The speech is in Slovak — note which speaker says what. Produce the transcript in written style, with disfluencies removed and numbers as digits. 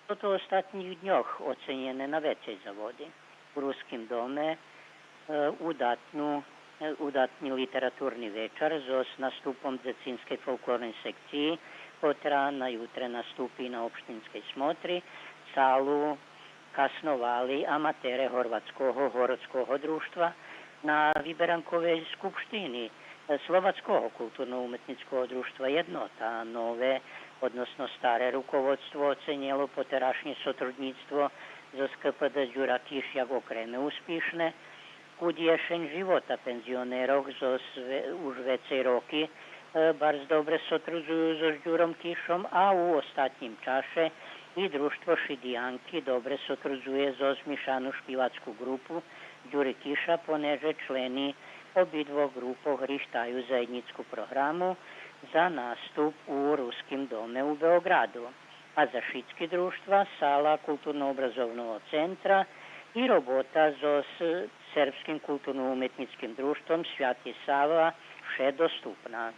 Speaker 1: Toto u ostatnich dňoch ocenjené na vecej zavodi. U Ruskim dome udatni literatúrny večer s nastupom Dzecinskej folklórnej sekciji, ktorá na jutre nastúpi na obštinskej smotri. Sálu kasnovali amatere Horvatského društva na Vyberankovej skupštini Slovackého kulturno-umetnického društva Jednota. Nové, odnosno staré rukovodstvo ocenilo poterašnje sotrudníctvo zo SKPD Đura Kišjak okreme uspíšne. Udješen života penzionerov už vecej roky bardzo dobre sotrudzujú so Đurom Kišom, a u ostatním čaše i društvo Šidijanki dobre sotrudзuje so zmiešanú špivackú grupu Đuri Kiša, poneže členi obidvoch grupov hrištajú zajednickú programu za nástup u Ruskim dome u Beogradu. A za šitski društva sala kulturno-obrazovnog centra i robota so Srpskim kulturno-umetnickim društvom Svjati Sava še dostupna.